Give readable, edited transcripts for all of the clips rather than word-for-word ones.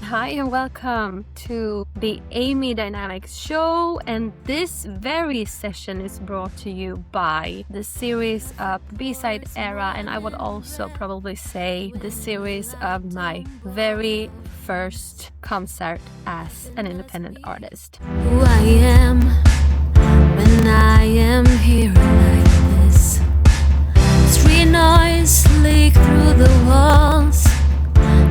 Hi and welcome to the Aimme Dynamics show, and this very session is brought to you by the series of B-side era, and I would also probably say the series of my very first concert as an independent artist. Who I am when I am here like this. Street noise leak through the walls.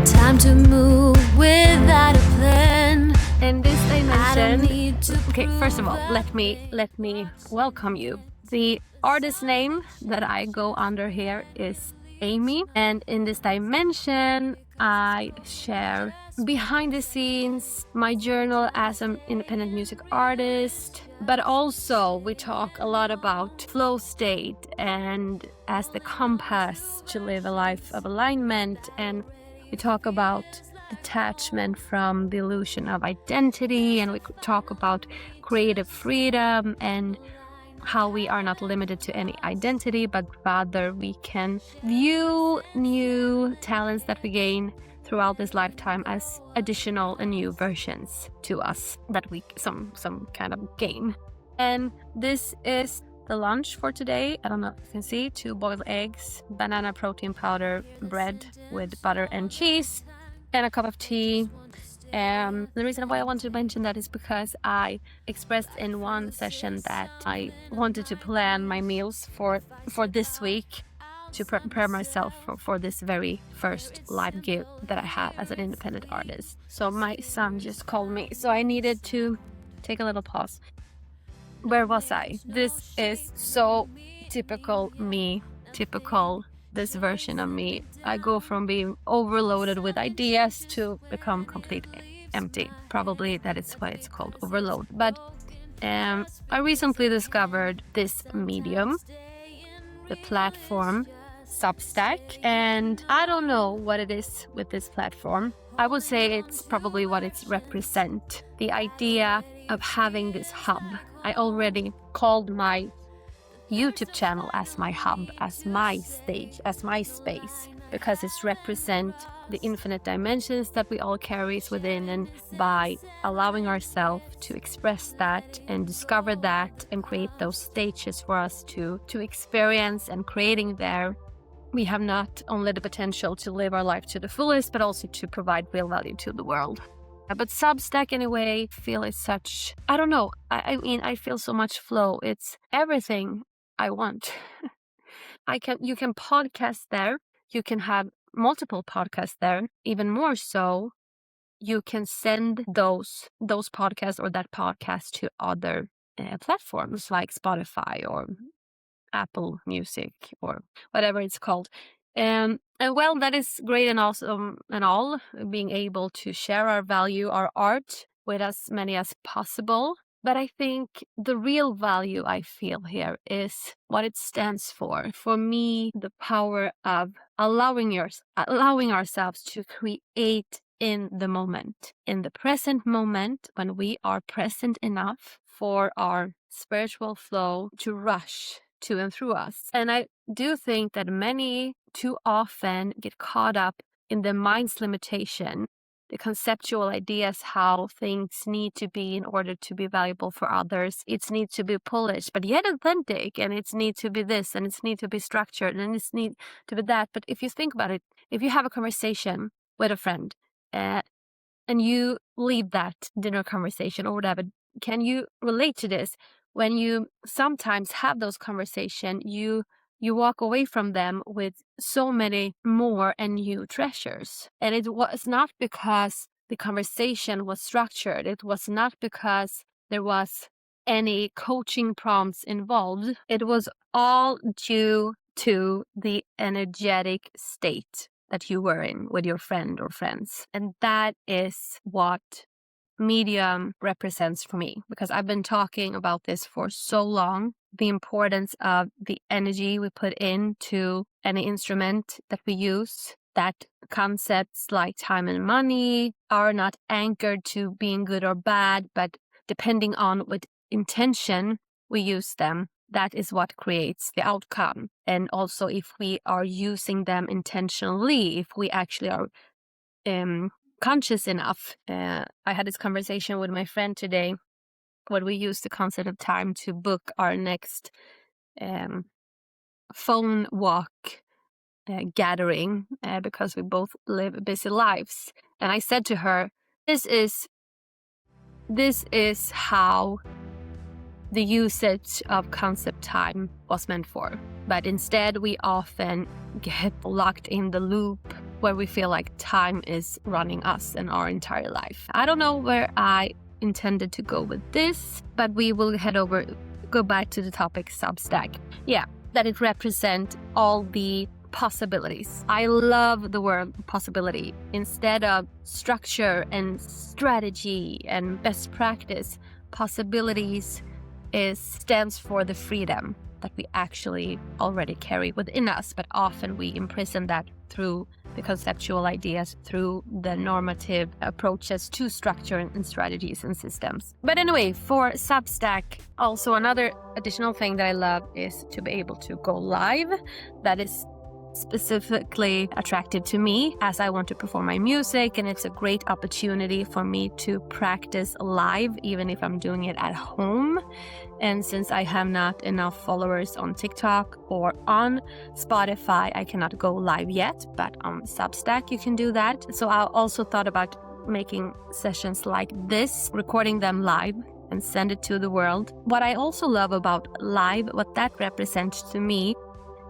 Time to move without a plan. And this I don't dimension. need to Okay, first of all, let me welcome you. The artist name that I go under here is Aimme, and in this dimension I share behind the scenes, my journal as an independent music artist, but also we talk a lot about flow state and as the compass to live a life of alignment, and we talk about detachment from the illusion of identity, and we talk about creative freedom and how we are not limited to any identity, but rather we can view new talents that we gain throughout this lifetime as additional and new versions to us that we some kind of gain. And this is the lunch for today. I don't know if you can see, 2 boiled eggs, banana protein powder, bread with butter and cheese, and a cup of tea. The reason why I wanted to mention that is because I expressed in one session that I wanted to plan my meals for this week to prepare myself for this very first live gig that I had as an independent artist. So my son just called me, so I needed to take a little pause. Where was I? This is so typical me, typical this version of me. I go from being overloaded with ideas to become completely empty. Probably that is why it's called overload. But I recently discovered this medium, the platform Substack, and I don't know what it is with this platform. I would say it's probably what it represents, the idea of having this hub. I already called my YouTube channel as my hub, as my stage, as my space, because it represents the infinite dimensions that we all carry within, and by allowing ourselves to express that and discover that and create those stages for us to experience and creating there, we have not only the potential to live our life to the fullest, but also to provide real value to the world. But Substack, anyway, feel it's such, I don't know, I mean, I feel so much flow. It's everything I want. You can podcast there. You can have multiple podcasts there. Even more so, you can send those podcasts or that podcast to other platforms like Spotify or Apple Music or whatever it's called. And well, that is great and awesome and all, being able to share our value, our art with as many as possible. But I think the real value I feel here is what it stands for. For me, the power of allowing ourselves to create in the moment, in the present moment, when we are present enough for our spiritual flow to rush to and through us. And I do think that many too often get caught up in the mind's limitation, the conceptual ideas, how things need to be in order to be valuable for others. It needs to be polished, but yet authentic, and it needs to be this, and it needs to be structured, and it needs to be that. But if you think about it, if you have a conversation with a friend, and you leave that dinner conversation or whatever, can you relate to this? When you sometimes have those conversations, you walk away from them with so many more and new treasures. And it was not because the conversation was structured. It was not because there was any coaching prompts involved. It was all due to the energetic state that you were in with your friend or friends. And that is what medium represents for me, because I've been talking about this for so long, the importance of the energy we put into any instrument that we use, that concepts like time and money are not anchored to being good or bad, but depending on what intention we use them, that is what creates the outcome. And also if we are using them intentionally, if we actually are conscious enough. I had this conversation with my friend today when we used the concept of time to book our next phone walk gathering because we both live busy lives. And I said to her, this is how the usage of concept time was meant for. But instead, we often get locked in the loop where we feel like time is running us and our entire life. I don't know where I intended to go with this, but we will go back to the topic Substack. Yeah, that it represents all the possibilities. I love the word possibility. Instead of structure and strategy and best practice, possibilities stands for the freedom that we actually already carry within us, but often we imprison that through the conceptual ideas, through the normative approaches to structure and strategies and systems. But anyway, for Substack, also another additional thing that I love is to be able to go live. That is specifically attractive to me as I want to perform my music, and it's a great opportunity for me to practice live even if I'm doing it at home. And since I have not enough followers on TikTok or on Spotify, I cannot go live yet, but on Substack you can do that. So I also thought about making sessions like this, recording them live and send it to the world. What I also love about live, what that represents to me,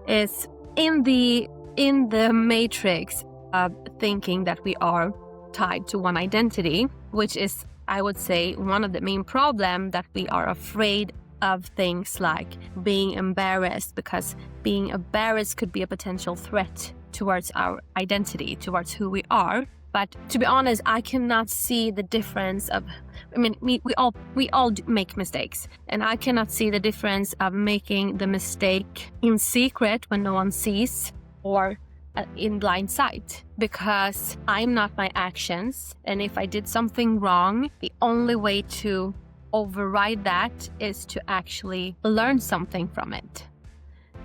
is in the matrix of thinking that we are tied to one identity, which is, I would say, one of the main problems, that we are afraid of things like being embarrassed, because being embarrassed could be a potential threat towards our identity, towards who we are. But to be honest, I cannot see the difference of, we all make mistakes, and I cannot see the difference of making the mistake in secret when no one sees, or in blind sight, because I'm not my actions. And if I did something wrong, the only way to override that is to actually learn something from it.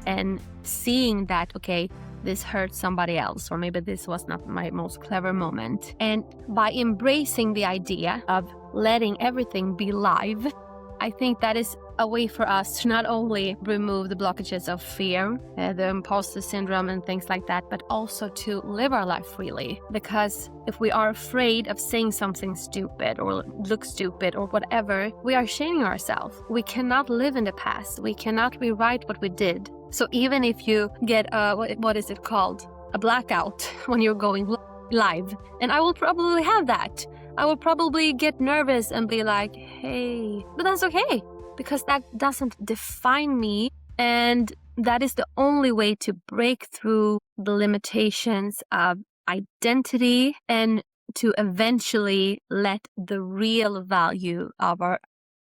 And seeing that, okay, this hurt somebody else, or maybe this was not my most clever moment. And by embracing the idea of letting everything be live, I think that is a way for us to not only remove the blockages of fear, the imposter syndrome and things like that, but also to live our life freely. Because if we are afraid of saying something stupid or look stupid or whatever, we are shaming ourselves. We cannot live in the past. We cannot rewrite what we did. So even if you get what is it called? A blackout when you're going live. And I will probably have that. I will probably get nervous and be like, hey, but that's okay, because that doesn't define me. And that is the only way to break through the limitations of identity and to eventually let the real value of our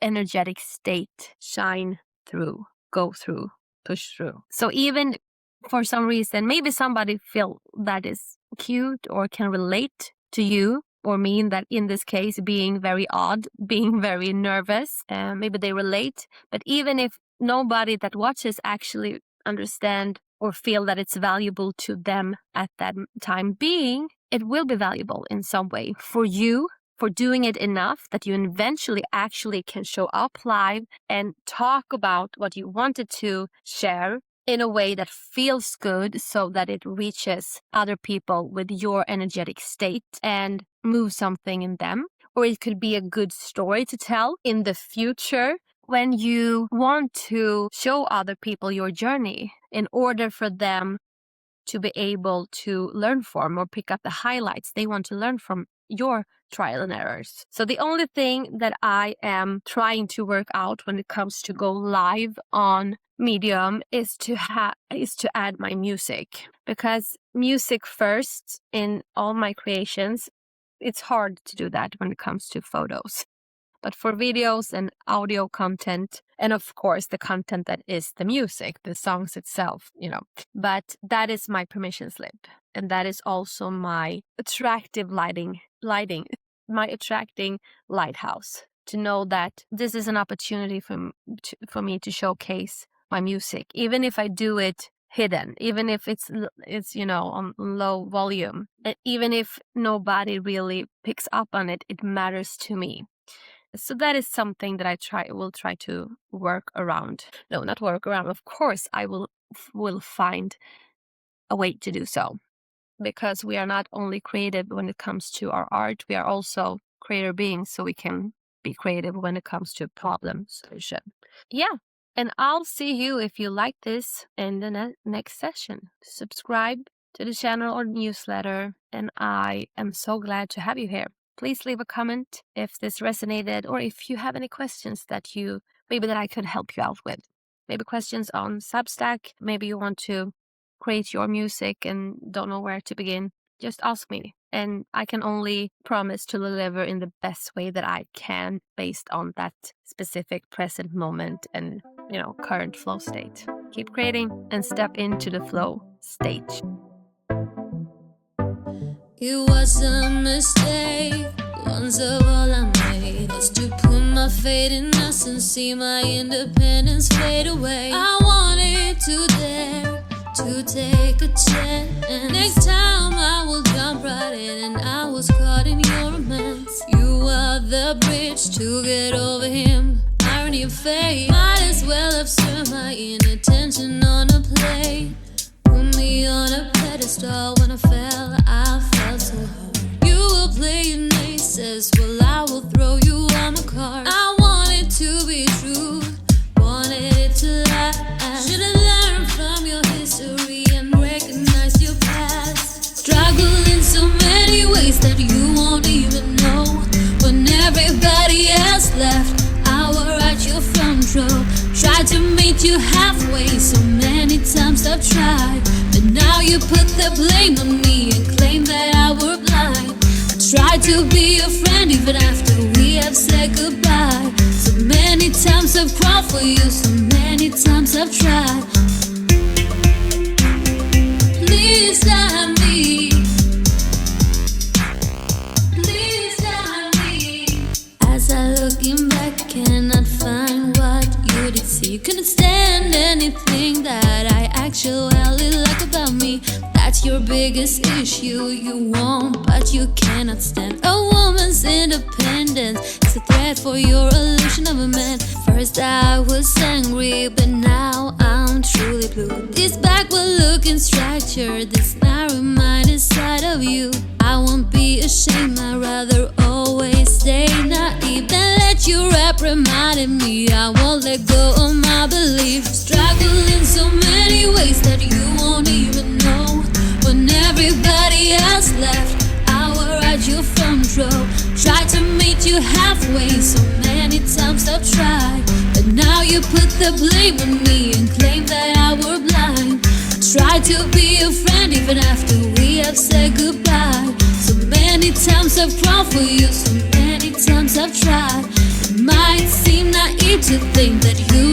energetic state shine through, go through, push through. So even for some reason, maybe somebody feel that is cute or can relate to you or me, that in this case, being very odd, being very nervous, maybe they relate. But even if nobody that watches actually understand or feel that it's valuable to them at that time being, it will be valuable in some way for you, for doing it enough that you eventually actually can show up live and talk about what you wanted to share in a way that feels good, so that it reaches other people with your energetic state and move something in them. Or it could be a good story to tell in the future when you want to show other people your journey, in order for them to be able to learn from or pick up the highlights they want to learn from your trial and errors. So the only thing that I am trying to work out when it comes to go live on Medium is to add my music, because music first in all my creations, it's hard to do that when it comes to photos. But for videos and audio content, and of course the content that is the music, the songs itself, but that is my permission slip. And that is also my attractive lighting, my attracting lighthouse, to know that this is an opportunity for me to showcase my music, even if I do it hidden, even if it's on low volume, and even if nobody really picks up on it, it matters to me. So that is something that I will try to work around. No, not work around. Of course, I will find a way to do so, because we are not only creative when it comes to our art, we are also creator beings, so we can be creative when it comes to problem solution. Yeah. And I'll see you, if you like this, in the next session. Subscribe to the channel or newsletter, and I am so glad to have you here. Please leave a comment if this resonated, or if you have any questions that I could help you out with. Maybe questions on Substack, maybe you want to create your music and don't know where to begin. Just ask me, and I can only promise to deliver in the best way that I can, based on that specific present moment and current flow state. Keep creating and step into the flow stage. It was a mistake, once of all I made was to put my faith in us and see my independence fade away. I wanted to dare to take a chance. Next time I will jump right in, and I was caught in your romance. You are the bridge to get over him. Irony of fate, might as well have served my inattention on a plate. Put me on a pedestal. When I felt so hard. You will play your aces, well I will throw you on my card. I want it to be true, wanted it to last. Should've learned from your history and recognized your past. Struggle in so many ways that you won't even know. When everybody else left, I were at your front row. Tried to meet you halfway, so many times I've tried. But now you put the blame on me and claim that I were blind. I tried to be your friend even after we have said goodbye. So many times I've crawled for you, so many times I've tried. Please let me, please let me. As I looking back, cannot find what you did see. You couldn't stand anything that I actually like about me. That's your biggest issue. You won't, but you cannot stand a woman's independence. It's a threat for your illusion of a man. First I was angry, but now I'm truly blue. This backward looking structure, this narrow-minded side of you, I won't be ashamed. I'd rather always stay naive than let you reprimand me. I won't let go of my belief. Struggle in so many ways that you won't even know. When everybody else left, I were at your front row. Tried to meet you halfway, so many times I've tried. But now you put the blame on me and claim that I were blind. I tried to be a friend even after we have said goodbye. So many times I've crawled for you, so many times I've tried. It might seem naive to think that you